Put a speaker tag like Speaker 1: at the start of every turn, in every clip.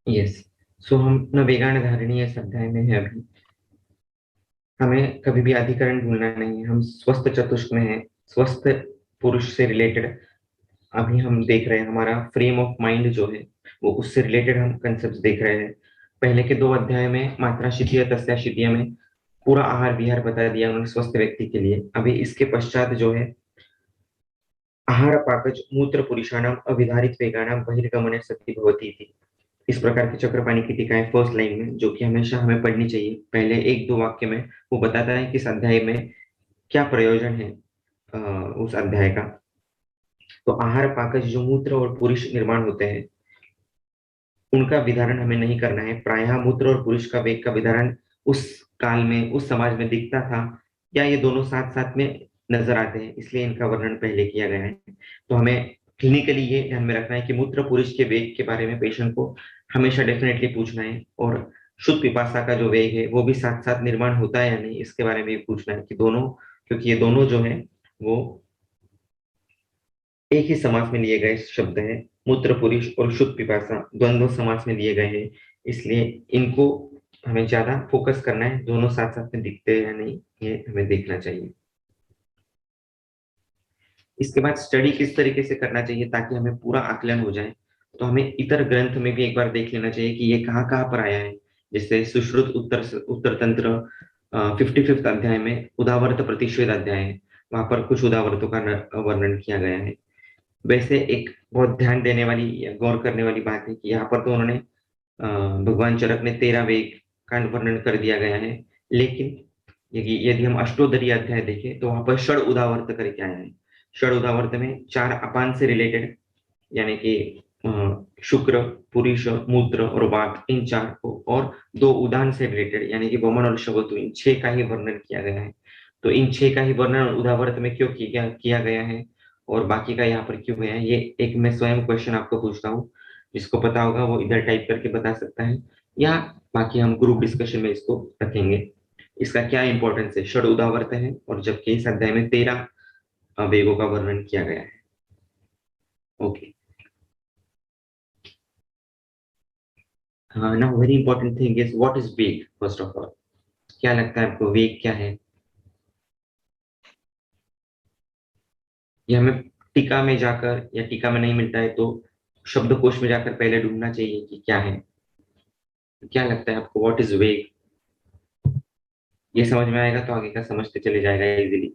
Speaker 1: Yes. सो हम न वेगान धारणीय इस अध्याय में है अभी। हमें कभी भी अधिकरण भूलना नहीं है, हम स्वस्थ चतुष्क में है, स्वस्थ पुरुष से रिलेटेड अभी हम देख रहे हैं। हमारा फ्रेम ऑफ माइंड जो है वो उससे रिलेटेड हम कंसेप्ट देख रहे हैं। पहले के दो अध्याय में मात्रा शिथिय तस्या शिथिय में पूरा आहार विहार बता दिया उन्होंने स्वस्थ व्यक्ति के लिए। अभी इसके पश्चात जो है आहार पाकज मूत्र पुरुषाणाम अविधारित वेगानाम बहिर्गमने सति भवती थी। इस प्रकार की चक्रपाणी की टीका है फर्स्ट लाइन में, जो कि हमेशा हमें पढ़नी चाहिए। पहले एक दो वाक्य में वो बताता है कि इस अध्याय में क्या प्रयोजन है उस अध्याय का। तो आहार पाकज जो मूत्र और पुरुष निर्माण होते हैं उनका विधारण हमें नहीं करना है। प्रायः मूत्र और पुरुष का वेग का विधारण उस काल में उस समाज में दिखता था, या ये दोनों साथ साथ में नजर आते हैं, इसलिए इनका वर्णन पहले किया गया है। तो हमें क्लिनिकली ये ध्यान में रखना है कि मूत्र पुरुष के वेग के बारे में पेशेंट को हमेशा डेफिनेटली पूछना है, और शुद्ध पिपासा का जो वेग है वो भी साथ साथ निर्माण होता है या नहीं इसके बारे में भी पूछना है कि दोनों, क्योंकि ये दोनों जो है वो एक ही समास में लिए गए शब्द है। मूत्र पुरुष और शुद्ध पिपासा द्वंद्व समास में लिए गए हैं, इसलिए इनको हमें ज्यादा फोकस करना है। दोनों साथ साथ में दिखते हैं या नहीं ये हमें देखना चाहिए। इसके बाद स्टडी किस तरीके से करना चाहिए ताकि हमें पूरा आकलन हो जाए, तो हमें इतर ग्रंथ में भी एक बार देख लेना चाहिए कि ये कहाँ कहाँ पर आया है। जैसे सुश्रुत उत्तर उत्तर तंत्र 55 अध्याय में उदावर्त प्रतिषेध अध्याय है, वहां पर कुछ उदावर्तों का वर्णन किया गया है। वैसे एक बहुत ध्यान देने वाली या गौर करने वाली बात है कि यहाँ पर तो उन्होंने भगवान चरक ने 13 वेग का वर्णन कर दिया गया है, लेकिन यदि हम अष्टोदरी अध्याय देखें तो वहां पर षड उदावर्त करके आया है। षड उदावर्त में चार अपान से रिलेटेड, यानी कि शुक्र, पुरुष, मूत्र और वात, इन चार को, और दो उदान से रिलेटेड यानी कि वमन और शवतु, इन छह का ही वर्णन किया गया है। तो इन छह का ही वर्णन उदावर्त में क्यों किया गया है और बाकी का यहाँ पर क्यों गया है, ये एक मैं स्वयं क्वेश्चन आपको पूछता हूँ। जिसको पता होगा वो इधर टाइप करके बता सकता है, या बाकी हम ग्रुप डिस्कशन में इसको रखेंगे। इसका क्या इंपॉर्टेंस है, षड उदावर्त है और जबकि इस अध्याय में 13 वेगों का वर्णन किया गया है। Okay. Now very important thing is what is वेग फर्स्ट ऑफ ऑल। क्या लगता है आपको वेग क्या है? ये हमें टीका में जाकर, या टीका में नहीं मिलता है तो शब्दकोश में जाकर पहले ढूंढना चाहिए कि क्या है। क्या लगता है आपको व्हाट इज वेग? ये समझ में आएगा तो आगे का समझते चले जाएगा इजीली।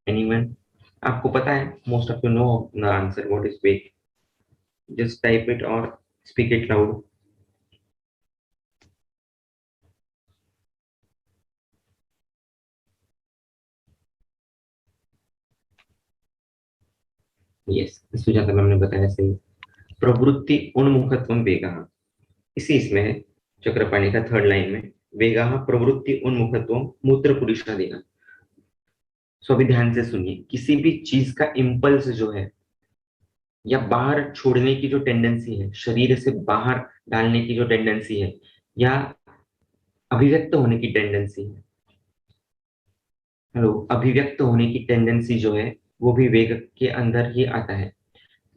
Speaker 1: एनीवन? आपको पता है, most of you know the answer what is वेग। जस्ट टाइप इट और speak it loud. Yes, Sujata ma'am ने बताया सही। प्रवृत्ति उन्मुखत्व वेगः, इसी इसमें है चक्रपाणी का थर्ड लाइन में। वेगः प्रवृत्ति उन्मुखत्व मूत्र पुरुषादीना। सो अभी ध्यान से सुनिए, किसी भी चीज का इम्पल्स जो है या बाहर छोड़ने की जो टेंडेंसी है, शरीर से बाहर डालने की जो टेंडेंसी है, या अभिव्यक्त होने की टेंडेंसी है, हेलो, अभिव्यक्त होने की टेंडेंसी जो है वो भी वेग के अंदर ही आता है।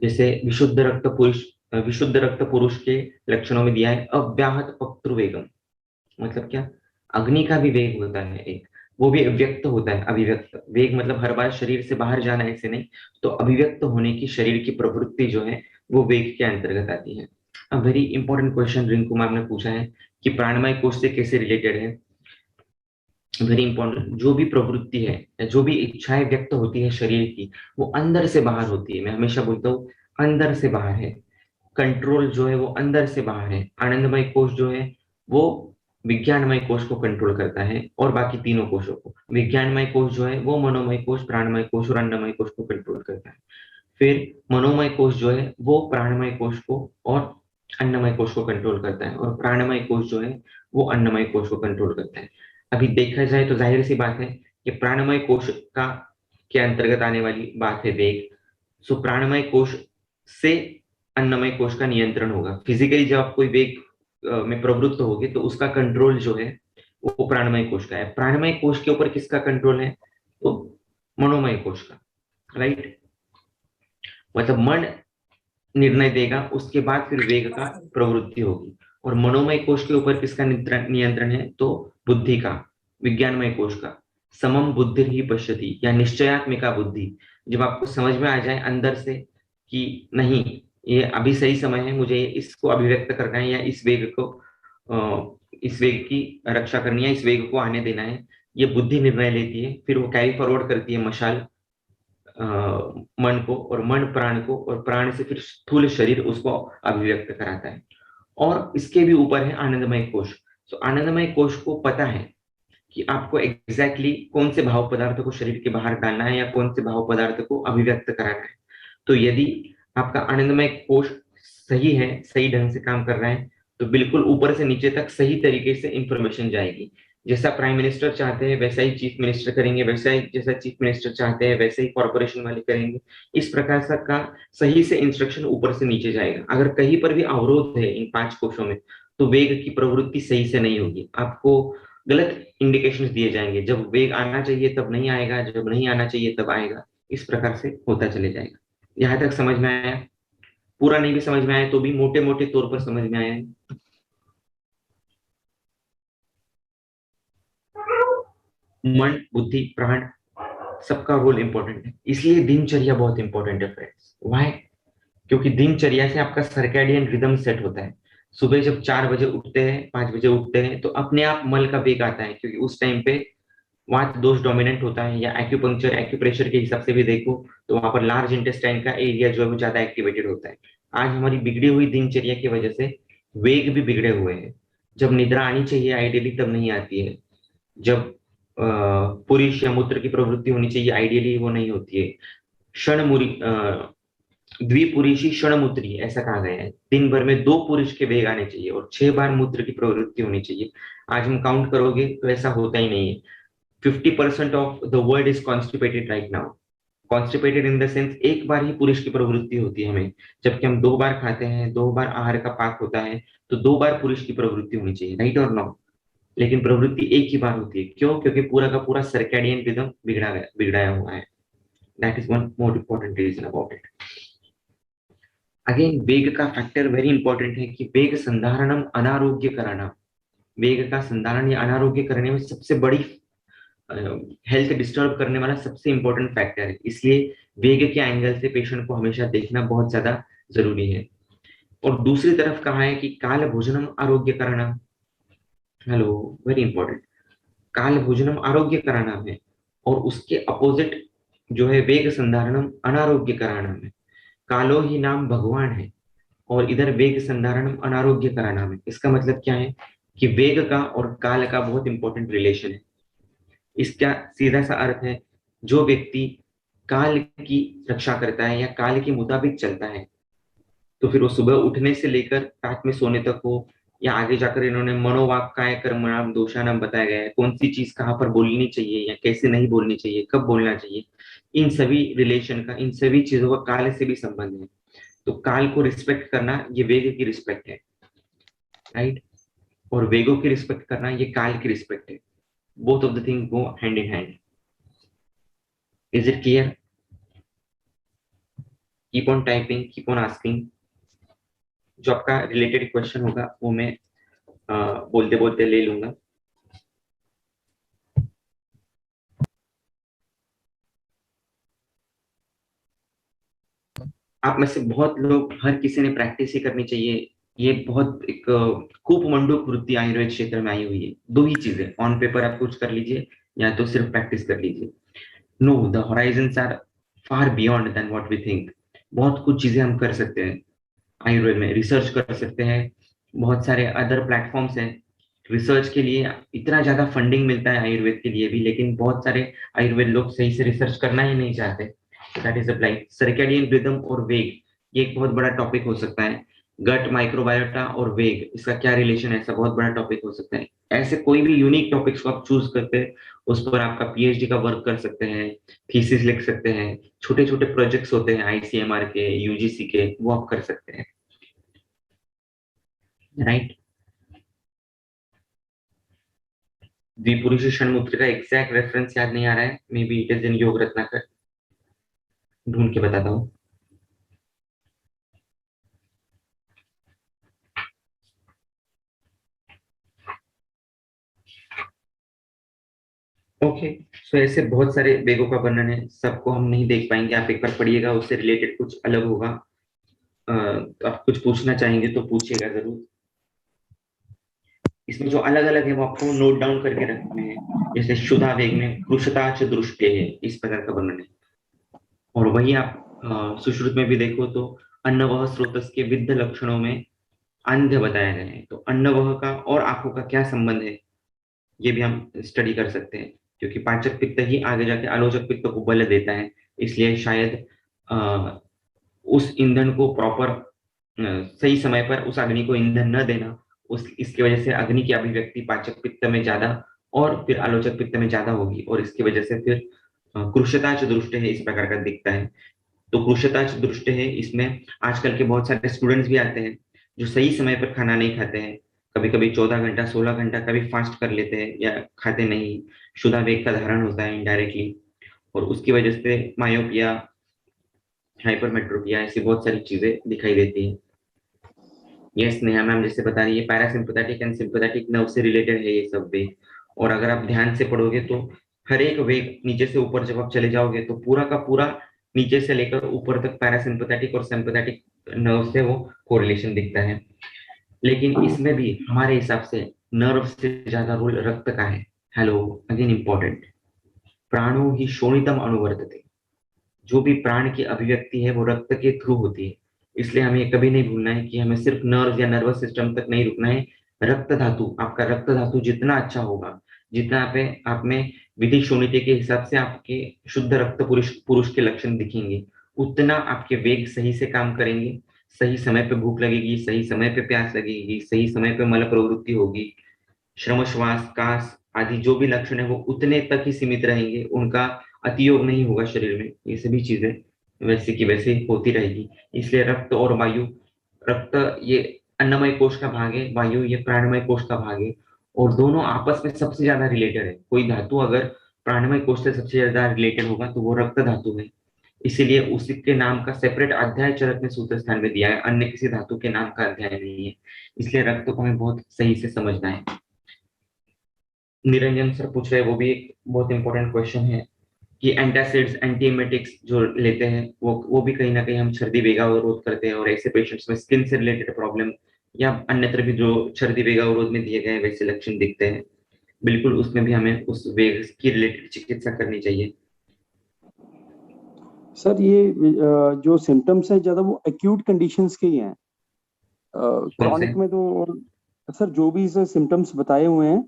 Speaker 1: जैसे विशुद्ध रक्त पुरुष के लक्षणों में दिया है अव्याहत पक्तृवेगम। मतलब क्या? अग्नि का भी वेग होता है एक, वो भी व्यक्त होता है। अभिव्यक्त वेग मतलब हर बार शरीर से बाहर जाना ऐसे नहीं, तो अभिव्यक्त होने की शरीर की प्रवृत्ति जो है वो वेग के अंतर्गत आती है। अब very important question Rinku ma'am ने पूछा है कि प्राणमय कोष से कैसे रिलेटेड है। वेरी इंपॉर्टेंट, जो भी प्रवृत्ति है, जो भी इच्छाएं व्यक्त होती है शरीर की, वो अंदर से बाहर होती है। मैं हमेशा बोलता हूँ अंदर से बाहर है। कंट्रोल जो है वो अंदर से बाहर है। आनंदमय कोष जो है वो विज्ञानमय कोष को कंट्रोल करता है और बाकी तीनों कोषों को। विज्ञानमय कोष जो है वो मनोमय कोष, प्राणमय कोष और अन्नमय कोष को कंट्रोल करता है। फिर मनोमय कोष जो है वो प्राणमय कोष को और अन्नमय कोष को कंट्रोल करता है, और प्राणमय कोष जो है वो अन्नमय कोष को कंट्रोल करता है। अभी देखा जाए तो जाहिर सी बात है कि प्राणमय कोष का के अंतर्गत आने वाली बात है वेग। सो प्राणमय कोष से अन्नमय कोष का नियंत्रण होगा। फिजिकली जब आप कोई वेग में प्रवृत्त होगे तो उसका कंट्रोल जो है वो प्राणमय कोष का है। प्राणमय कोष के ऊपर किसका कंट्रोल है? तो मनोमय कोष का, राइट। मतलब मन निर्णय देगा, उसके बाद फिर वेग का प्रवृत्ति होगी। और मनोमय कोश के ऊपर किसका नियंत्रण है? तो बुद्धि का, विज्ञानमय कोश का। समम बुद्धि ही पश्यति, या निश्चयात्मिका बुद्धि। जब आपको समझ में आ जाए अंदर से कि नहीं, ये अभी सही समय है, मुझे इसको अभिव्यक्त करना है, या इस वेग को इस वेग की रक्षा करनी है, इस वेग को आने देना है, ये बुद्धि निर्णय लेती है। फिर वो कैरी फॉरवर्ड करती है मशाल अ, मन को, और मन प्राण को, और प्राण से फिर स्थूल शरीर उसको अभिव्यक्त कराता है। और इसके भी ऊपर है आनंदमय कोश। तो आनंदमय कोश को पता है कि आपको एग्जैक्टली कौन से भाव पदार्थ को शरीर के बाहर डालना है, या कौन से भाव पदार्थ को अभिव्यक्त कराना है। तो यदि आपका आनंदमय कोश सही है, सही ढंग से काम कर रहा है, तो बिल्कुल ऊपर से नीचे तक सही तरीके से इंफॉर्मेशन जाएगी। जैसा प्राइम मिनिस्टर चाहते हैं वैसा ही चीफ मिनिस्टर करेंगे, वैसा ही जैसा चीफ मिनिस्टर चाहते हैं वैसे ही कॉर्पोरेशन वाले करेंगे। इस प्रकार का सही से इंस्ट्रक्शन ऊपर से नीचे जाएगा। अगर कहीं पर भी अवरोध है इन 5 कोशों में, तो वेग की प्रवृत्ति सही से नहीं होगी, आपको गलत इंडिकेशंस दिए जाएंगे। जब वेग आना चाहिए तब नहीं आएगा, जब नहीं आना चाहिए तब आएगा। इस प्रकार से होता चले जाएगा। यहाँ तक समझ में आया? पूरा नहीं भी समझ में आया तो भी मोटे मोटे तौर पर समझ में आया है। मन, बुद्धि, प्राण, सबका रोल इंपॉर्टेंट है, इसलिए दिनचर्या बहुत इंपॉर्टेंट है फ्रेंड्स। वाई? क्योंकि दिनचर्या से आपका सर्कैडियन रिदम सेट होता है। सुबह जब 4 बजे उठते हैं, 5 बजे उठते हैं, तो अपने आप मल का वेग आता है, क्योंकि उस टाइम पे वात दोष डोमिनेंट होता है। या एक्यूपंक्चर, एक्यूप्रेशर के हिसाब से भी देखो तो वहां पर लार्ज इंटेस्टाइन का एरिया जो है वो ज्यादा एक्टिवेटेड होता है। आज हमारी बिगड़ी हुई दिनचर्या की वजह से वेग भी बिगड़े हुए हैं। जब निद्रा आनी चाहिए आइडियली तब नहीं आती है। जब पुरुष या मूत्र की प्रवृत्ति होनी चाहिए आइडियली वो नहीं होती है। क्षण मुरी द्विपुरुषी क्षण मूत्री ऐसा कहा गया है। दिन भर में 2 पुरुष के वेग आने चाहिए और 6 बार मूत्र की प्रवृत्ति होनी चाहिए। आज हम काउंट करोगे तो ऐसा होता ही नहीं है। 50% of the world is constipated right now. Constipated in the sense एक बार ही पुरुष की प्रवृत्ति होती है हमें, जबकि हम 2 बार खाते हैं, 2 बार आहार का पाक होता है, तो 2 बार पुरुष की प्रवृत्ति होनी चाहिए, राइट और नो? लेकिन प्रवृत्ति एक ही बार होती है। क्यों? क्योंकि पूरा का पूरा सर्कैडियन रिदम बिगड़ाया हुआ है। That is one more important reason about it. Again वेग का फैक्टर वेरी इंपॉर्टेंट है कि वेग संधारणम अनारोग्य कराना। वेग का संधारण या अनारोग्य करने में सबसे बड़ी हेल्थ डिस्टर्ब करने वाला सबसे इंपॉर्टेंट फैक्टर है। इसलिए वेग के एंगल से पेशेंट को हमेशा देखना बहुत ज्यादा जरूरी है। और दूसरी तरफ कहा है कि काल भोजनम आरोग्य कराना। Hello, very important. काल भोजनम आरोग्य कराना है, और उसके अपोजिट जो है वेग संधारणम अनारोग्य कराना है। कालो ही नाम भगवान है, और इधर वेग संधारणम अनारोग्य कराना है। इसका मतलब क्या है कि वेग का और काल का बहुत इंपॉर्टेंट रिलेशन है। इसका सीधा सा अर्थ है, जो व्यक्ति काल की रक्षा करता है या काल के मुताबिक चलता है, तो फिर वो सुबह उठने से लेकर रात में सोने तक हो, या आगे जाकर इन्होंने मनोवाक काय कर्मणाम दोषानाम बताया गया है, कौन सी चीज कहाँ पर बोलनी चाहिए या कैसे नहीं बोलनी चाहिए, कब बोलना चाहिए, इन सभी रिलेशन का, इन सभी चीजों का काल से भी संबंध है। तो काल को रिस्पेक्ट करना ये वेग की रिस्पेक्ट है, राइट? और वेगों की रिस्पेक्ट करना ये काल की रिस्पेक्ट है। Both of the thing go hand in hand. Is it clear? Keep on typing, keep on asking. जो आपका रिलेटेड क्वेश्चन होगा वो मैं बोलते बोलते ले लूंगा। आप में से बहुत लोग, हर किसी ने प्रैक्टिस ही करनी चाहिए। ये बहुत एक कूप मंडूक वृत्ति आयुर्वेद क्षेत्र में आई हुई है। दो ही चीजें, ऑन पेपर आप कुछ कर लीजिए या तो सिर्फ प्रैक्टिस कर लीजिए। No, the horizons are far beyond then what we think. बहुत कुछ चीजें हम कर सकते हैं आयुर्वेद में। रिसर्च कर सकते हैं, बहुत सारे अदर प्लेटफॉर्म्स हैं रिसर्च के लिए। इतना ज्यादा फंडिंग मिलता है आयुर्वेद के लिए भी, लेकिन बहुत सारे आयुर्वेद लोग सही से रिसर्च करना ही नहीं चाहते। That is apply circadian rhythm और वेग, ये एक बहुत बड़ा टॉपिक हो सकता है। गट माइक्रोबायोटा और वेग, इसका क्या रिलेशन है, ऐसा बहुत बड़ा टॉपिक हो सकता है। ऐसे कोई भी यूनिक टॉपिक्स को आप चूज करके उस पर आपका पीएचडी का वर्क कर सकते हैं, थीसिस लिख सकते हैं। छोटे छोटे प्रोजेक्ट्स होते हैं आईसीएमआर के, यूजीसी के, वो आप कर सकते हैं, राइट? द्विपुरुष षणमुत्र का एग्जैक्ट रेफरेंस याद नहीं आ रहा है, may be it is in योग रत्नाकर, ढूंढ के बताता हूँ। ओके, सो ऐसे बहुत सारे वेगों का वर्णन है, सबको हम नहीं देख पाएंगे, आप एक बार पढ़िएगा, उससे रिलेटेड कुछ अलग होगा। तो आप कुछ पूछना चाहेंगे तो पूछिएगा जरूर। इसमें जो अलग अलग है वो आपको नोट डाउन करके रखने हैं। जैसे शुदा वेग में कृशता च दृष्टे है, इस प्रकार का वर्णन है। और वही आप सुश्रुत में भी देखो तो अन्नवह स्रोतस के विद्ध लक्षणों में अंध्य बताया गया है। तो अन्नवह का और आंखों का क्या संबंध है, ये भी हम स्टडी कर सकते हैं, क्योंकि पाचक पित्त ही आगे जाके आलोचक पित्त को बल देता है। इसलिए शायद अ, उस ईंधन को प्रॉपर सही समय पर उस अग्नि को ईंधन न देना, उस इसकी वजह से अग्नि की अभिव्यक्ति पाचक पित्त में ज्यादा और फिर आलोचक पित्त में ज्यादा होगी, और इसकी वजह से फिर कृशताच दृष्ट है, इस प्रकार का दिखता है। तो कृशताच दृष्ट है, इसमें आजकल के बहुत सारे स्टूडेंट्स भी आते हैं जो सही समय पर खाना नहीं खाते हैं। कभी कभी 14 घंटा 16 घंटा कभी फास्ट कर लेते हैं या खाते नहीं, शुदा वेग का धारण होता है इनडायरेक्टली, और उसकी वजह से मायोपिया, हाइपरमेट्रोपिया, ऐसी बहुत सारी चीजें दिखाई देती है। ये स्नेहा मैम जैसे बता रही है, पैरासिम्पैथेटिक एंड सिंपैथेटिक नर्व से रिलेटेड है ये सब वेग। और अगर आप ध्यान से पढ़ोगे तो हर एक वेग नीचे से ऊपर जब आप चले जाओगे तो पूरा का पूरा नीचे से लेकर ऊपर तक पैरासिम्पैथेटिक और सिंपैथेटिक नर्व से वो कोरिलेशन दिखता है। लेकिन इसमें भी हमारे हिसाब से नर्व से ज्यादा रोल रक्त का है। Hello, again important. प्राणो ही शोणितम अनुवर्तते, जो भी प्राण की अभिव्यक्ति है वो रक्त के थ्रू होती है। इसलिए हमें कभी नहीं भूलना है कि हमें सिर्फ नर्व या नर्वस सिस्टम तक नहीं रुकना है। रक्त धातु, आपका रक्त धातु जितना अच्छा होगा, जितना आप में विधि शून्यते के हिसाब से आपके शुद्ध रक्त पुरुष पुरुष के लक्षण दिखेंगे, उतना आपके वेग सही से काम करेंगे। सही समय पे भूख लगेगी, सही समय पे प्यास लगेगी, सही समय पे मल प्रवृत्ति होगी, श्रम श्वास कास आदि जो भी लक्षण है वो उतने तक ही सीमित रहेंगे, उनका अतियोग नहीं होगा शरीर में। ये सभी चीजें वैसे की वैसे होती रहेगी। इसलिए रक्त और वायु, रक्त ये अन्नमय कोश का भाग है, वायु ये प्राणमय कोश का भाग है, और दोनों आपस में सबसे ज्यादा रिलेटेड है। कोई धातु अगर प्राणमय कोश से सबसे ज्यादा रिलेटेड होगा तो वो रक्त धातु है। इसीलिए उसी के नाम का सेपरेट अध्याय चरक ने सूत्र स्थान में दिया है, अन्य किसी धातु के नाम का अध्याय नहीं है। इसलिए रक्त को हमें बहुत सही से समझना है। निरंजन सर पूछ रहे हैं, वो भी एक बहुत इंपॉर्टेंट क्वेश्चन है कि एंटासिड्स एंटीएमेटिक्स जो लेते हैं वो भी कहीं ना कहीं हम सर्दी वेगा अवरोध करते हैं, और ऐसे पेशेंट्स में स्किन से रिलेटेड प्रॉब्लम या अन्यत्र भी जो सर्दी वेगा अवरोध में दिए गए वैसे लक्षण दिखते हैं, बिल्कुल उसमें भी हमें उस वेग की रिलेटेड चिकित्सा करनी चाहिए।
Speaker 2: सर ये जो सिम्टम्स हैं ज्यादा वो एक्यूट कंडीशंस के ही हैं, क्रॉनिक में तो सर जो भी इसे सिम्टम्स बताए हुए हैं,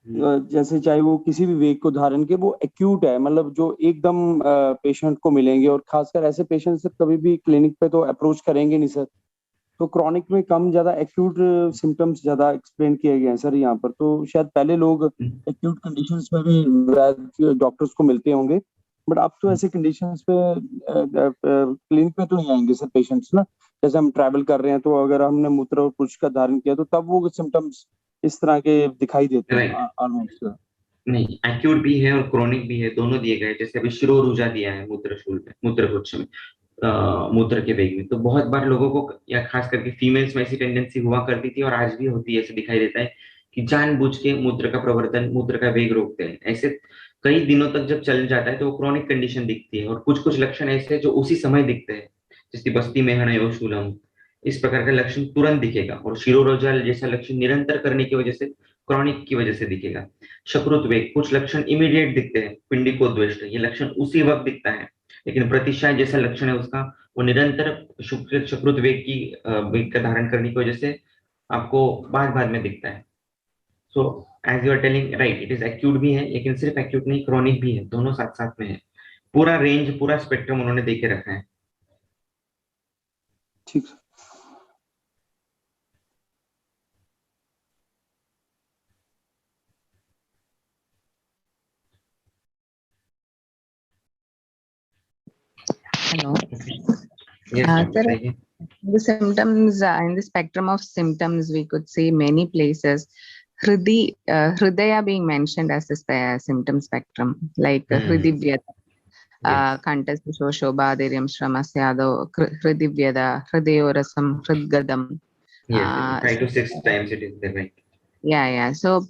Speaker 2: जैसे चाहे वो किसी भी वेग को धारण के, वो एक्यूट है, मतलब जो एकदम पेशेंट को मिलेंगे, और खासकर ऐसे पेशेंट सर कभी भी क्लिनिक पे तो अप्रोच करेंगे नहीं सर। तो क्रॉनिक में कम ज्यादा एक्यूट सिम्टम्स ज्यादा एक्सप्लेन किए गए हैं सर यहाँ पर। तो शायद पहले लोग एक्यूट कंडीशंस में भी डॉक्टर्स को मिलते होंगे, बट अब तो ऐसे कंडीशंस पे क्लिनिक पे तो नहीं आएंगे सर पेशेंट्स ना। जैसे हम ट्रैवल कर रहे हैं तो अगर हमने मूत्र और पुरुष का धारण किया तो तब वो सिम्टम्स इस तरह के दिखाई देते हैं ऑलमोस्ट।
Speaker 1: नहीं, एक्यूट भी है और क्रोनिक भी है, दोनों दिए गए। जैसे अभी शिरोरुजा दिया है मूत्रशूल में, मूत्रपुच्छ में, मूत्र के वेग में। तो बहुत बार लोगों को या खास करके फीमेल्स में ऐसी टेंडेंसी हुआ करती थी और आज भी होती है, ऐसे दिखाई देता है कि जानबूझ के मूत्र का प्रवर्तन, मूत्र का वेग रोकते हैं। ऐसे कई दिनों तक जब चल जाता है तो वो क्रॉनिक कंडीशन दिखती है। और कुछ कुछ लक्षण ऐसे जो उसी समय दिखते हैं, जैसे बस्ती में हनयोशूलम, इस प्रकार का लक्षण तुरंत दिखेगा। और शिरोरोजल जैसा लक्षण निरंतर करने की वजह से, क्रॉनिक की वजह से दिखेगा। शकृत वेग, कुछ लक्षण इमीडिएट दिखते हैं, पिंडिकोद्वेष्ट, ये लक्षण उसी वक्त दिखता है। लेकिन प्रतिशय जैसा लक्षण है उसका, वो निरंतर शकृत वेग का धारण करने की वजह से आपको बाद बाद में दिखता है। So as you are telling right, it is acute भी है, लेकिन सिर्फ एक्यूट नहीं, क्रॉनिक भी है, दोनों साथ साथ में है। पूरा रेंज, पूरा स्पेक्ट्रम उन्होंने देके रखा है।
Speaker 2: ठीक।
Speaker 3: Hello.
Speaker 1: Yes,
Speaker 3: Sir, the symptoms in the spectrum of symptoms, we could see many places. Hridaya being mentioned as the symptom spectrum, like Hridivyada, Kantasya Shobha, Dhiryam Shramasya, Hridivyada, Hridayorasam, Hridgadam.
Speaker 1: Yes, 5 to 6 times it is there, right?
Speaker 3: Yeah. So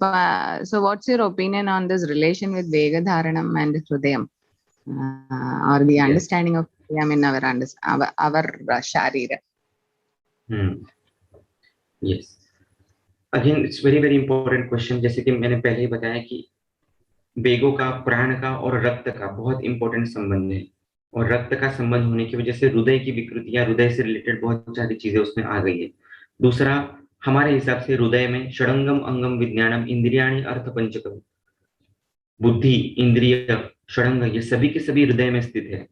Speaker 3: what's your opinion on this relation with Vegadharanam and Hrudayam, or the
Speaker 1: Yes.
Speaker 3: understanding of Hrudayam in our Sharira?
Speaker 1: Yes. Again, it's very very important question. जैसे कि मैंने पहले ही बताया कि वेगों का, प्राण का और रक्त का बहुत इंपॉर्टेंट संबंध है, और रक्त का संबंध होने की वजह से हृदय की विकृतियां, हृदय से रिलेटेड बहुत सारी चीजें उसमें आ गई है। दूसरा, हमारे हिसाब से हृदय में षडंगम अंगम विज्ञानम इंद्रियाणि अर्थ पंचकम, बुद्धि, इंद्रिय, षडंग, ये सभी के सभी हृदय में स्थित है।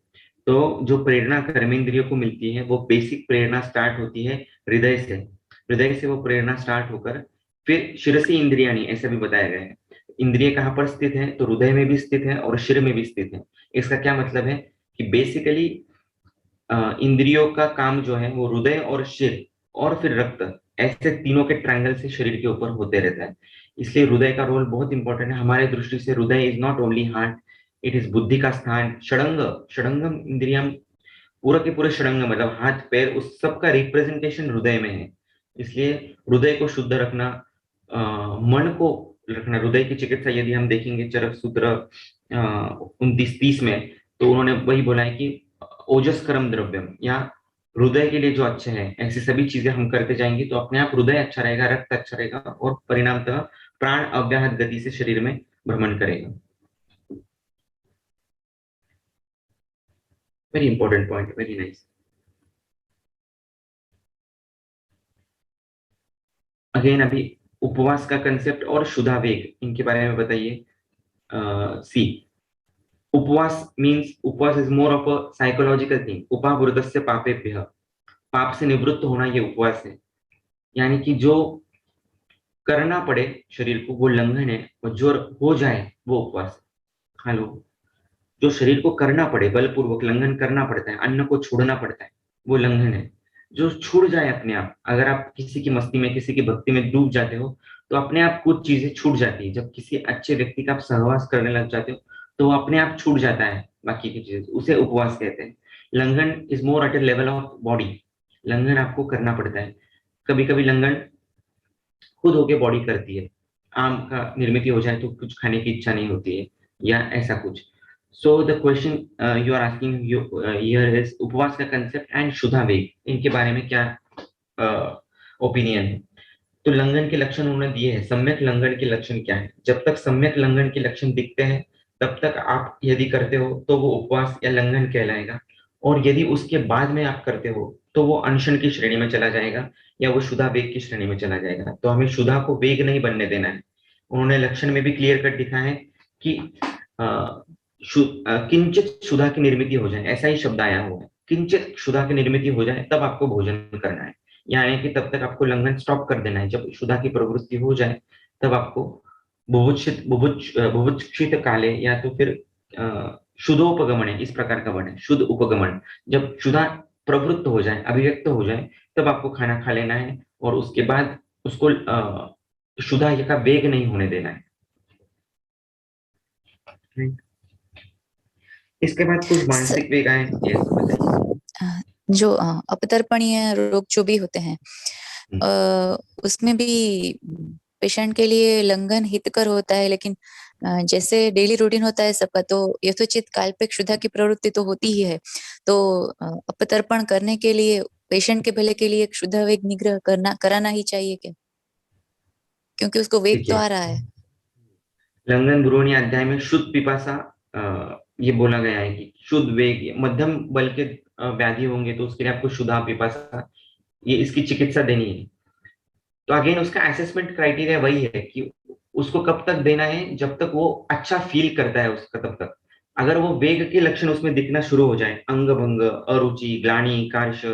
Speaker 1: तो जो प्रेरणा कर्मेंद्रियों को मिलती है वो बेसिक प्रेरणा स्टार्ट होती है हृदय से। हृदय से वो प्रेरणा स्टार्ट होकर फिर शिरसी इंद्रियाणी, ऐसा भी बताया गया है। इंद्रिय कहाँ पर स्थित है? तो हृदय में भी स्थित है और शिर में भी स्थित है। इसका क्या मतलब है कि बेसिकली इंद्रियों का काम जो है वो हृदय और शिर और फिर रक्त, ऐसे तीनों के ट्रायंगल से शरीर के ऊपर होते रहता है। इसलिए हृदय का रोल बहुत इंपॉर्टेंट है हमारे दृष्टि से। हृदय is not only heart, it is बुद्धि का स्थान। षडंग, षडंगम इंद्रियम, पूरा के पूरे षडंग मतलब हाथ पैर, उस सब का रिप्रेजेंटेशन हृदय में है। इसलिए हृदय को शुद्ध रखना, मन को रखना। हृदय की चिकित्सा यदि हम देखेंगे चरक सूत्र 29-30 में, तो उन्होंने वही बोला है कि ओजस्करम द्रव्यम, या हृदय के लिए जो अच्छा है, ऐसी सभी चीजें हम करते जाएंगे तो अपने आप हृदय अच्छा रहेगा, रक्त अच्छा रहेगा और परिणामतः प्राण अव्याहत गति से शरीर में भ्रमण करेगा। Very important point, very nice. Again अभी उपवास का कंसेप्ट और शुद्धावेग, इनके बारे में बताइए। सी, upvas means, upvas is more of a psychological thing. उपावृतस्य पापेभ्यः, पाप से निवृत्त होना ये उपवास है। यानी कि जो करना पड़े शरीर को वो लंघन है, और जो हो जाए वो उपवास। हेलो, जो शरीर को करना पड़े, बलपूर्वक लंघन करना पड़ता है, अन्न को छोड़ना पड़ता है, वो लंघन है। जो छूट जाए अपने आप, अगर आप किसी की मस्ती में, किसी की भक्ति में डूब जाते हो तो अपने आप कुछ चीजें छूट जाती है। जब किसी अच्छे व्यक्ति का आप सहवास करने लग जाते हो तो वो अपने आप छूट जाता है बाकी की चीजें, उसे उपवास कहते हैं। Langhan is more at a level of body. लंघन आपको करना पड़ता है। कभी कभी लंघन खुद होके बॉडी करती है। आम का निर्मित हो जाए तो कुछ खाने की इच्छा नहीं होती है, या ऐसा कुछ। So the question you are asking here is उपवास का कंसेप्ट एंड शुद्धावेग, इनके बारे में क्या ओपिनियन है। तो लंघन के लक्षण उन्होंने दिए हैं। सम्यक लंघन के लक्षण क्या है? जब तक सम्यक लंघन के लक्षण दिखते हैं तब तक आप यदि करते हो तो वो उपवास या लंघन कहलाएगा, और यदि उसके बाद में आप करते हो तो वो अनशन की श्रेणी में चला जाएगा या वो शुद्धा वेग की श्रेणी में चला जाएगा। तो हमें शुद्धा को वेग नहीं बनने देना है। उन्होंने लक्षण में भी क्लियर कट दिखा है कि किंचित शुद्धा की निर्मित हो जाए, ऐसा ही शब्द आया हुआ है। किंचित शुद्धा की निर्मित हो जाए तब आपको भोजन करना है, यानी कि तब तक आपको लंघन स्टॉप कर देना है। जब शुद्धा की प्रवृत्ति हो जाए तब आपको बुभुक्षित काले, या तो फिर शुद्धोपगमन है, इस प्रकार का वर्ण है शुद्ध उपगमन। जब शुद्धा प्रवृत्त हो जाए, अभिव्यक्त हो जाए, तब आपको खाना खा लेना है, और उसके बाद उसको शुद्धा का वेग नहीं होने देना है। इसके बाद कुछ मानसिक वेग आए। यस, बताइए।
Speaker 4: जो अपतर्पणीय रोग जो भी होते हैं, उसमें भी पेशेंट के लिए लंघन हितकर होता है, लेकिन जैसे डेली रूटीन होता है सबका, तो यथोचित काल्पनिक शुद्धा की प्रवृत्ति तो होती ही है। तो अपतर्पण करने के लिए पेशेंट के भले के लिए एक शुद्ध वेग निग्रह कराना ही चाहिए क्या? क्योंकि उसको वेग तो आ रहा है।
Speaker 1: लंघन बुरोनी अध्याय में शुद्ध पिपासा ये बोला गया है कि शुद्ध वेग, मध्यम बल के व्याधि होंगे तो उसके लिए आपको शुद्धा पिपासा, ये इसकी चिकित्सा देनी है। तो अगेन उसका असेसमेंट क्राइटेरिया वही है कि उसको कब तक देना है, जब तक वो अच्छा फील करता है उसका, तब तक। अगर वो वेग के लक्षण उसमें दिखना शुरू हो जाए, अंग भंग, अरुचि, ग्लानि, कार्श,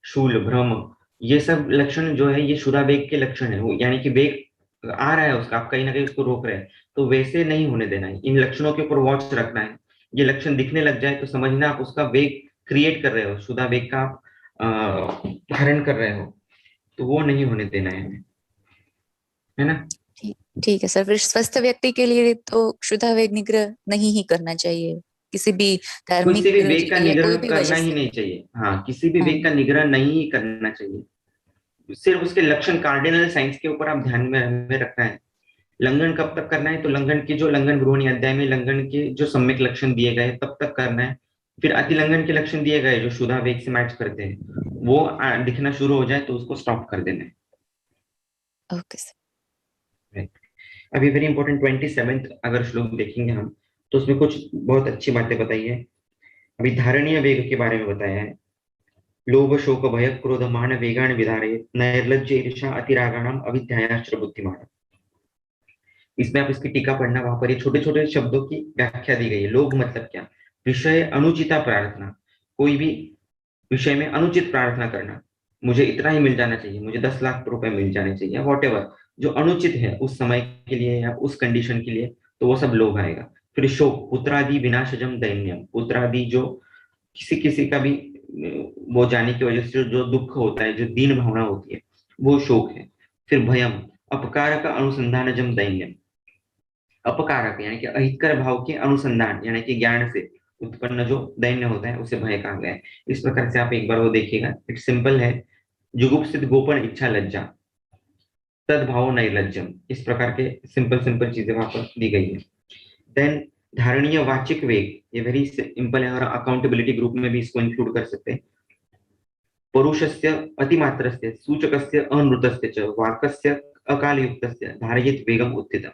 Speaker 1: शूल, भ्रम, ये सब लक्षण जो है ये शुद्धा वेग के लक्षण है। वो यानी कि वेग आ रहा है उसका, आप कहीं ना कहीं उसको रोक रहे हैं, तो वैसे नहीं होने देना है। इन लक्षणों के ऊपर वॉच रखना है। ये लक्षण दिखने लग जाए तो समझना आप उसका वेग क्रिएट कर रहे हो, शुद्धा वेग का आप धारण कर रहे हो, तो वो नहीं होने देना है हमें, है ना?
Speaker 4: ठीक है सर। फिर स्वस्थ व्यक्ति के लिए तो शुद्धा वेग निग्रह नहीं ही करना चाहिए, किसी भी धार्मिक,
Speaker 1: किसी भी वेग का निग्रह
Speaker 4: कोई भी
Speaker 1: करना
Speaker 4: वजह
Speaker 1: ही
Speaker 4: से।
Speaker 1: नहीं चाहिए। हाँ, किसी भी वेग का निग्रह नहीं करना चाहिए। सिर्फ उसके लक्षण कार्डिनल साइंस के ऊपर आप ध्यान में हमें रखना है। लंघन कब तक करना है, तो लंघन के जो लंघन गृहणी अध्याय में लंघन के जो सम्यक लक्षण दिए गए तब तक करना है। फिर अतिलंघन के लक्षण दिए गए जो क्षुधा वेग से मैच करते हैं, वो दिखना शुरू हो जाए तो उसको स्टॉप कर देना है।
Speaker 4: Okay sir.
Speaker 1: अभी वेरी इंपॉर्टेंट 27th अगर श्लोक देखेंगे हम, तो उसमें कुछ बहुत अच्छी बातें बताई है। अभी धारणीय वेग के बारे में बताया है। लोभ शोक भय क्रोध मान वेगान विधारयेत् नैर्लज्य ईर्षा अतिरागाणाम अविद्यायाश्च बुद्धिमान। इसमें आप इसकी टीका पढ़ना, वहां पर ये छोटे छोटे शब्दों की व्याख्या दी गई है। लोभ मतलब क्या, विषय अनुचिता प्रार्थना, कोई भी विषय में अनुचित प्रार्थना करना, मुझे इतना ही मिल जाना चाहिए, मुझे 10 लाख रुपए मिल जाने चाहिए, वॉटेवर जो अनुचित है उस समय के लिए या उस कंडीशन के लिए, तो वो सब लोभ आएगा। फिर शोक, पुत्रादि विनाशजम दैन्यम, पुत्रादि जो किसी किसी का भी वो जाने की वजह से जो दुख होता है, जो दीन भावना होती है, वो शोक है। फिर भयम, अपकारक अनुसंधानजम दैन्यम, अपकारक यानी कि अहितकर भाव के अनुसंधान यानी कि ज्ञान से उत्पन्न जो दैन्य होता है उसे भय कहा गया है। इस प्रकार से आप एक बार वो देखिएगा, इट सिंपल है। जुगुप्सित गोपन इच्छा लज्जा तद्भाव नैर्लज्जम, इस प्रकार के सिंपल सिंपल चीजें वहां पर दी गई है। देन धारणीय वाचिक वेग, ये वेरी सिंपल है और अकाउंटेबिलिटी ग्रुप में भी इसको इंक्लूड कर सकते हैं। परुषस्य अतिमात्रस्य सूचकस्य अनृतस्य च वाक्यस्य अकालयुक्तस्य धारयेत् वेगम उत्थितम्।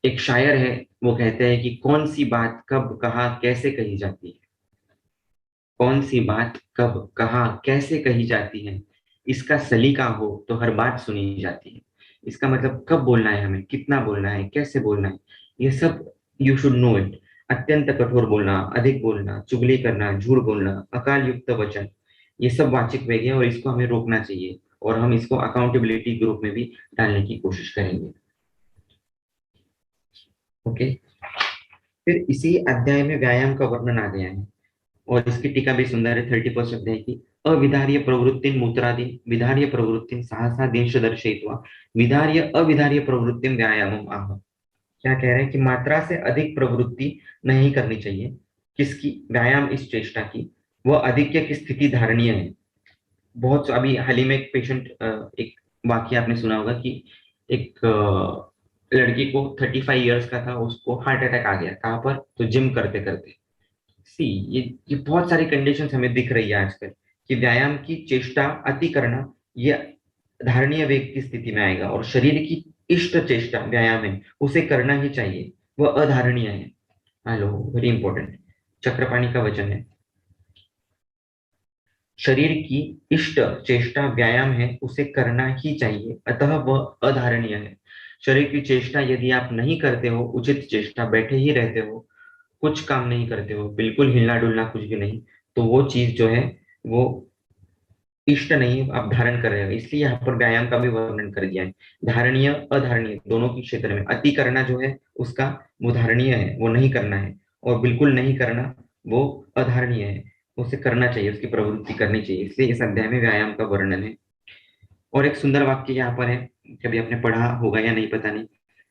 Speaker 1: एक शायर है, वो कहते हैं कि कौन सी बात कब कहाँ कैसे कही जाती है, कौन सी बात कब कहाँ कैसे कही जाती है, इसका सलीका हो तो हर बात सुनी जाती है। इसका मतलब कब बोलना है हमें, कितना बोलना है, कैसे बोलना है, ये सब यू शुड नो इट। अत्यंत कठोर बोलना, अधिक बोलना, चुगली करना, झूठ बोलना, अकाल युक्त वचन, ये सब वाचिक वेग है और इसको हमें रोकना चाहिए और हम इसको अकाउंटेबिलिटी ग्रुप में भी डालने की कोशिश करेंगे। ओके, फिर इसी अध्याय में व्यायाम का वर्णन आ गया है और इसकी टीका भी सुंदर है 31 अध्याय की। अविधार्य प्रवृत्तिं मूत्रादि विधार्य प्रवृत्तिं सहसा देश दर्शयित्वा विधार्य अविधार्य प्रवृत्तिं व्यायामम आह। क्या कह रहे हैं कि मात्रा से अधिक प्रवृत्ति नहीं करनी चाहिए। किसकी, व्यायाम, इस चेष्टा की। वह अधिक्य की स्थिति धारणीय है। बहुत अभी हाल ही में एक पेशेंट, एक वाक्य आपने सुना होगा कि एक लड़की को 35 इयर्स का था, उसको हार्ट अटैक आ गया। कहाँ पर, तो जिम करते करते। सी ये बहुत सारी कंडीशंस हमें दिख रही है आजकल कि व्यायाम की चेष्टा अति करना ये धारणीय वेग की स्थिति में आएगा और शरीर की इष्ट चेष्टा व्यायाम है उसे करना ही चाहिए, वह अधारणीय है। हेलो, वेरी इंपॉर्टेंट, चक्रपाणी का वचन है। शरीर की इष्ट चेष्टा व्यायाम है, उसे करना ही चाहिए, अतः वह अधारणीय है। शरीर की चेष्टा यदि आप नहीं करते हो, उचित चेष्टा, बैठे ही रहते हो, कुछ काम नहीं करते हो, बिल्कुल हिलना डुलना कुछ भी नहीं, तो वो चीज जो है वो इष्ट नहीं आप धारण कर रहे हो। इसलिए यहाँ पर व्यायाम का भी वर्णन कर दिया है। धारणीय अधारणीय दोनों के क्षेत्र में अति करना जो है उसका वो धारणीय है, वो नहीं करना है, और बिल्कुल नहीं करना वो अधारणीय है, उसे करना चाहिए, उसकी प्रवृत्ति करनी चाहिए। इसलिए इस अध्याय में व्यायाम का वर्णन है। और एक सुंदर वाक्य यहाँ पर है, कभी आपने पढ़ा होगा या नहीं पता नहीं।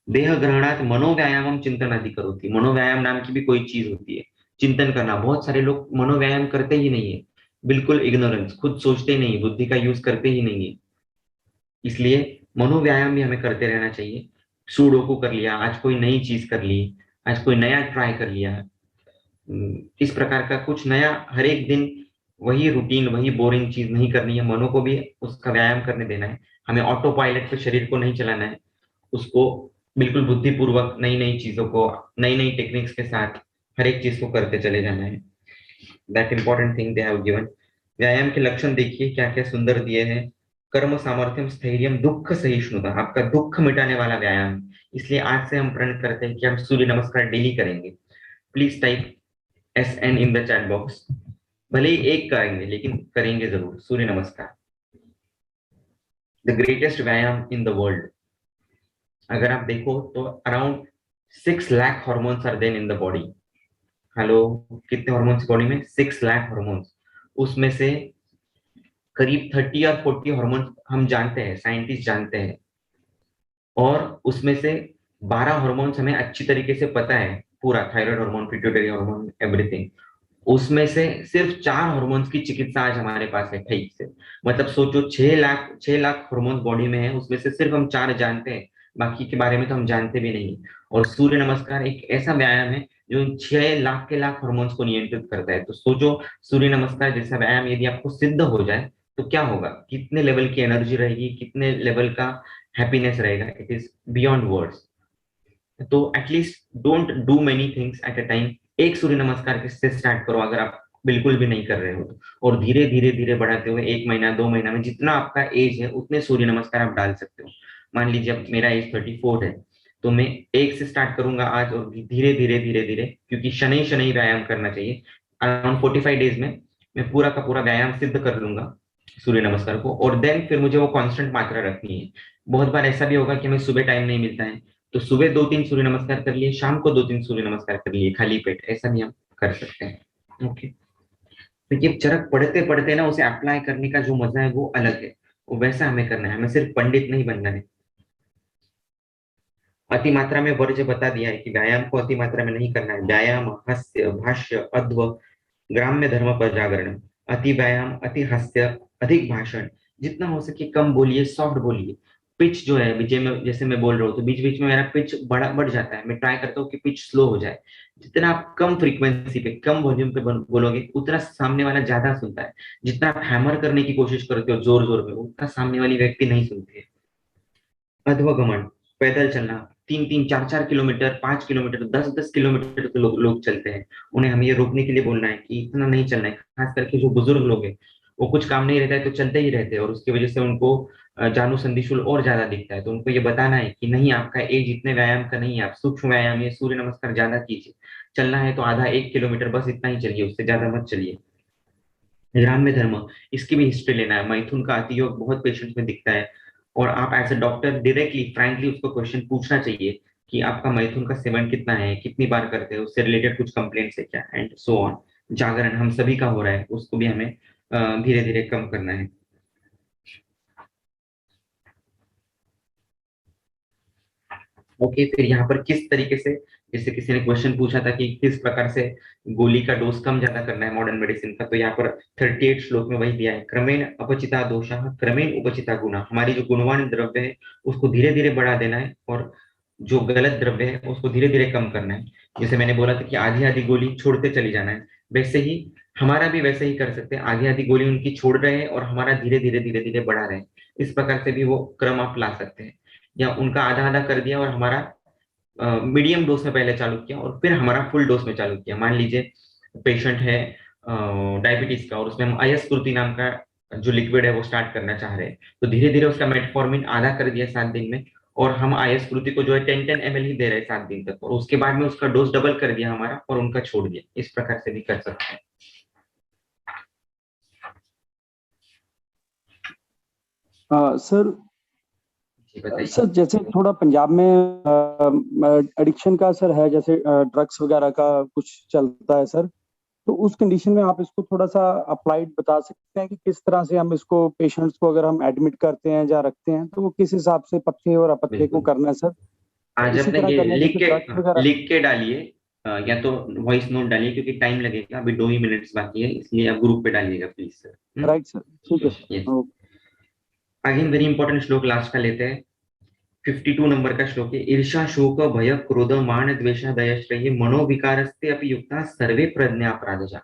Speaker 1: देह ग्रहणात मनोव्यायामम चिंतन अधिक करोति। मनोव्यायाम नाम की भी कोई चीज होती है, चिंतन करना। बहुत सारे लोग मनोव्यायाम करते ही नहीं है, बिल्कुल इग्नोरेंस, खुद सोचते ही नहीं, बुद्धि का यूज करते ही नहीं है। इसलिए मनोव्यायाम भी हमें करते रहना चाहिए। सूडोकू कर लिया, आज कोई नई चीज कर ली, आज कोई नया ट्राई कर लिया, इस प्रकार का कुछ नया हर एक दिन, वही रूटीन, वही बोरिंग चीज नहीं करनी है। मनो को भी उसका व्यायाम करने देना है। हमें ऑटो पायलट पे शरीर को नहीं चलाना है, उसको बिल्कुल बुद्धिपूर्वक नई नई चीजों को, नई नई टेक्निक्स के साथ हर एक चीज को करते चले जाना है। That important thing they have given. व्यायाम के लक्षण देखिए क्या क्या सुंदर दिए हैं। कर्म सामर्थ्यम स्थैर्यम दुख सहिष्णुता, आपका दुख मिटाने वाला व्यायाम। इसलिए आज से हम प्रण करते हैं कि हम सूर्य नमस्कार डेली करेंगे। Please type SN in the chat box. भले ही एक करेंगे लेकिन करेंगे जरूर सूर्य नमस्कार। द ग्रेटेस्ट व्यायाम इन द वर्ल्ड। अगर आप देखो तो around 6 lakh hormones are then in the body. Hello, कितने हॉर्मोन्स बॉडी में, 6 लाख हॉर्मोन्स। उसमें से करीब 30 और 40 हॉर्मोन्स हम जानते हैं, साइंटिस्ट जानते हैं, और उसमें से 12 हॉर्मोन्स हमें अच्छी तरीके से पता है, पूरा thyroid hormone, pituitary hormone, everything. उसमें से सिर्फ 4 हार्मोन्स की चिकित्सा आज हमारे पास है ठीक से। मतलब सोचो 6 लाख हार्मोन्स बॉडी में है, उसमें से सिर्फ हम 4 जानते हैं, बाकी के बारे में तो हम जानते भी नहीं। और सूर्य नमस्कार एक ऐसा व्यायाम है जो इन 6 लाख के लाख हार्मोन्स को नियंत्रित करता है। तो सोचो सूर्य नमस्कार जैसा व्यायाम यदि आपको सिद्ध हो जाए तो क्या होगा, कितने लेवल की एनर्जी रहेगी, कितने लेवल का हैप्पीनेस रहेगा, इट इज बियॉन्ड वर्ड्स। तो at least don't do many things at a time. एक सूर्य नमस्कार से स्टार्ट करो अगर आप बिल्कुल भी नहीं कर रहे हो तो, और धीरे धीरे धीरे बढ़ाते हुए 1 महीना 2 महीना में जितना आपका एज है उतने सूर्य नमस्कार आप डाल सकते हो। मान लीजिए अब मेरा एज 34 है, तो मैं एक से स्टार्ट करूंगा आज, और धीरे धीरे धीरे धीरे, क्योंकि शनि शनि व्यायाम करना चाहिए। अराउंड 45 डेज में मैं पूरा का पूरा व्यायाम सिद्ध कर लूंगा सूर्य नमस्कार को, और देन फिर मुझे वो कांस्टेंट मात्रा रखनी है। बहुत बार ऐसा भी होगा कि हमें सुबह टाइम नहीं मिलता है, तो सुबह 2-3 सूर्य नमस्कार कर लिए, शाम को 2-3 सूर्य नमस्कार कर लिए खाली पेट, ऐसा भी हम कर सकते हैं। ओके, तो ये चरक पढ़ते पढ़ते ना उसे अप्लाई करने का जो मजा है वो अलग है, वो वैसा हमें करना है, हमें सिर्फ पंडित नहीं बनना है। अति मात्रा में वर्ज्य बता दिया है कि व्यायाम को अति मात्रा में नहीं करना है। व्यायाम, हास्य, भाष्य, अध्व, ग्राम्य धर्म पर जागरण, अति व्यायाम, अति हास्य, अधिक भाषण, जितना हो सके कम बोलिए, सॉफ्ट बोलिए। पिच जो है बीच में, जैसे मैं बोल रहा हूँ तो बीच बीच में मेरा पिच बढ़ जाता है, मैं ट्राई करता हूँ कि पिच स्लो हो जाए। जितना आप कम फ्रीक्वेंसी पे कम वॉल्यूम पे बोलोगे उतना सामने वाला ज्यादा सुनता है। जितना आप हैमर करने की कोशिश करते हो जोर जोर में, उतना सामने वाली व्यक्ति नहीं सुनती है। अध्वगमन, पैदल चलना, 3-3, 4-4 किलोमीटर, 5 किलोमीटर, 10-10 किलोमीटर तो लोग चलते हैं। उन्हें हम ये रोकने के लिए बोलना है कि इतना नहीं चलना है। खास करके जो बुजुर्ग लोग हैं, वो कुछ काम नहीं रहता है तो चलते ही रहते हैं, और उसकी वजह से उनको जानू संधिशूल और ज्यादा दिखता है। तो उनको ये बताना है कि नहीं, आपका एज इतने व्यायाम का नहीं है, आप सूक्ष्म व्यायाम, ये सूर्य नमस्कार ज्यादा कीजिए। चलना है तो आधा 1 किलोमीटर बस, इतना ही चलिए, उससे ज्यादा मत चलिए। ग्राम्य धर्म, इसकी भी हिस्ट्री लेना है। मैथुन का अतियोग बहुत पेशेंट में दिखता है, और आप as a doctor directly frankly उसको क्वेश्चन पूछना चाहिए कि आपका मैथुन का सेवन कितना है, कितनी बार करते हैं, उससे रिलेटेड कुछ कंप्लेंट्स है क्या, एंड सो ऑन। जागरण हम सभी का हो रहा है, उसको भी हमें धीरे धीरे कम करना है। ओके, फिर यहाँ पर किस तरीके से, जैसे किसी ने क्वेश्चन पूछा था कि किस प्रकार से गोली का डोज कम ज्यादा करना है मॉडर्न मेडिसिन का, तो यहाँ पर 38 श्लोक में वही दिया है। क्रमेण अपचिता दोषः क्रमेण उपचिता गुना, हमारी जो गुणवान द्रव्य है उसको धीरे धीरे बढ़ा देना है, और जो गलत द्रव्य है उसको धीरे धीरे कम करना है। जैसे मैंने बोला था कि आधी आधी गोली छोड़ते चली जाना है, वैसे ही हमारा भी वैसे ही कर सकते हैं। आधी आधी गोली उनकी छोड़ रहे हैं और हमारा धीरे धीरे धीरे धीरे बढ़ा रहे हैं। इस प्रकार से भी वो क्रम आप ला सकते हैं, या उनका आधा आधा कर दिया और हमारा मीडियम डोज में पहले चालू किया और फिर हमारा फुल डोज में चालू किया। मान लीजिए पेशेंट है डायबिटीज का, और उसमें हम आयस्कृति नाम का जो लिक्विड है वो स्टार्ट करना चाह रहे हैं, तो धीरे धीरे उसका मेटफॉर्मिन आधा कर दिया 7 दिन में, और हम आयस्कृति को जो है 10-10 ml ही दे रहे हैं 7 दिन तक, और उसके बाद में उसका डोज डबल कर दिया हमारा और उनका छोड़ दिया। इस प्रकार से भी कर सकते हैं।
Speaker 2: सर
Speaker 1: जी बताइए।
Speaker 2: सर जैसे थोड़ा पंजाब में एडिक्शन का सर है, जैसे ड्रग्स वगैरह का कुछ चलता है सर, तो उस कंडीशन में आप इसको थोड़ा सा अप्लाइड बता सकते हैं कि किस तरह से हम इसको पेशेंट्स को अगर हम एडमिट करते हैं या रखते हैं तो वो किस हिसाब से पथ्य और अपथ्य को
Speaker 1: बिल्कुल,
Speaker 2: करना है सर।
Speaker 1: आज
Speaker 2: इसी
Speaker 1: अपने
Speaker 2: तरह
Speaker 1: ये
Speaker 2: करना है जैसे ड्रग्स वगैरह।
Speaker 1: लिख के डालिए, या तो वॉइस नोट डालिए, क्योंकि टाइम लगेगा, अभी 2 ही मिनट्स बाकी है, इसलिए आप ग्रुप पे डालिएगा प्लीज सर।
Speaker 2: राइट सर, ठीक है
Speaker 1: yes,
Speaker 2: sir, okay.
Speaker 1: Again very important श्लोक लास्ट का लेते हैं। 52 नंबर का श्लोक है। ईर्षा शोक भय क्रोध मान द्वेष दयश्रय मनोविकारस्ते अपि युक्ता सर्वे प्रज्ञा अपराधजा।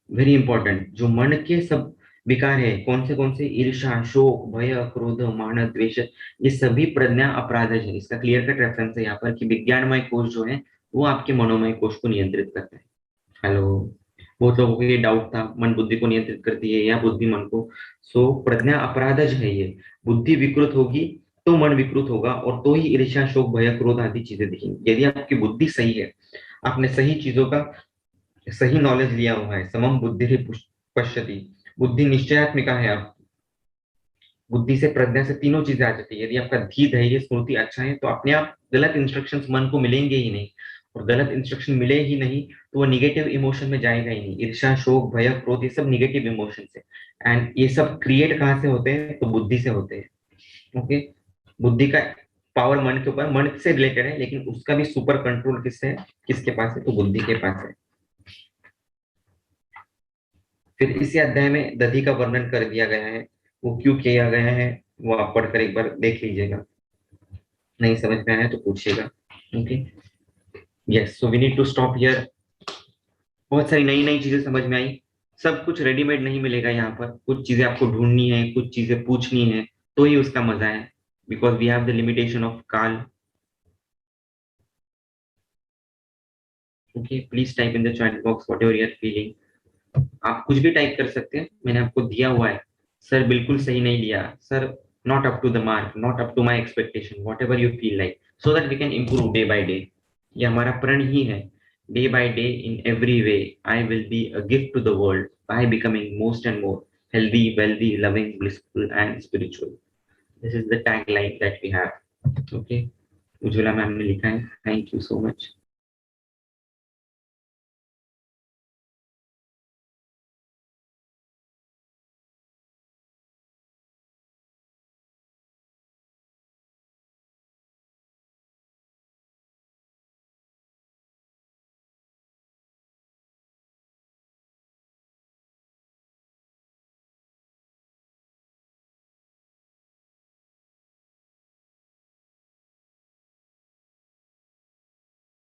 Speaker 1: वेरी इंपॉर्टेंट, जो मन के सब विकार है, कौन से, ईर्षा, शोक, भय, क्रोध, मान, द्वेष, ये सभी प्रज्ञा अपराध है। इसका क्लियर कट रेफरेंस है यहाँ पर कि विज्ञानमय कोश जो है वो आपके मनोमय कोश को नियंत्रित करता है। हेलो, बहुत लोगों को ये डाउट था, मन बुद्धि को नियंत्रित करती है या बुद्धि मन को। सो प्रज्ञा अपराधज है ये। बुद्धि विकृत होगी तो मन विकृत होगा, और तो ही ईर्ष्या, शोक, भय, क्रोध आदि चीजें दिखेंगी। यदि आपकी बुद्धि सही है, आपने सही चीजों का सही नॉलेज लिया हुआ है, समम बुद्धि पश्यति, बुद्धि निश्चयात्मिका है, आप बुद्धि से प्रज्ञा से तीनों चीजें आ जाती है। यदि आपका धी धैर्य स्मृति अच्छा है तो अपने आप गलत इंस्ट्रक्शंस मन को मिलेंगे ही नहीं, और गलत इंस्ट्रक्शन मिले ही नहीं तो वो निगेटिव इमोशन में जाएगा ही नहीं। ईर्ष्या, शोक, भय, क्रोध, ये सब निगेटिव इमोशन है, एंड ये सब क्रिएट कहाँ से होते हैं, तो बुद्धि से होते हैं। ओके, बुद्धि का पावर मन के ऊपर, मन से रिलेटेड है, लेकिन उसका भी सुपर कंट्रोल किससे है, किसके पास है, तो बुद्धि के पास है। फिर इसी अध्याय में दधि का वर्णन कर दिया गया है, वो क्यों किया गया है वो आप पढ़कर एक बार देख लीजिएगा, नहीं समझ में आया तो पूछिएगा। Okay, yes, so we need to stop here. बहुत सारी नई नई चीजें समझ में आई। सब कुछ रेडीमेड नहीं मिलेगा यहाँ पर, कुछ चीजें आपको ढूंढनी है, कुछ चीजें पूछनी है, तो ही उसका मजा है, because we have the limitation of kaal. Okay, please type in the chat box whatever you are feeling. आप कुछ भी टाइप कर सकते हैं, मैंने आपको दिया हुआ है। सर बिल्कुल सही नहीं लिया, sir not up to the mark, not up to my expectation, whatever you feel like, so that we can improve day by day. ये हमारा प्रण ही है। Day by day, in every way, I will be a gift to the world by becoming most and more healthy, wealthy, loving, blissful, and spiritual. This is the tagline that we have. Okay, Ujjwala ma'am ने लिखा है। Thank you so much.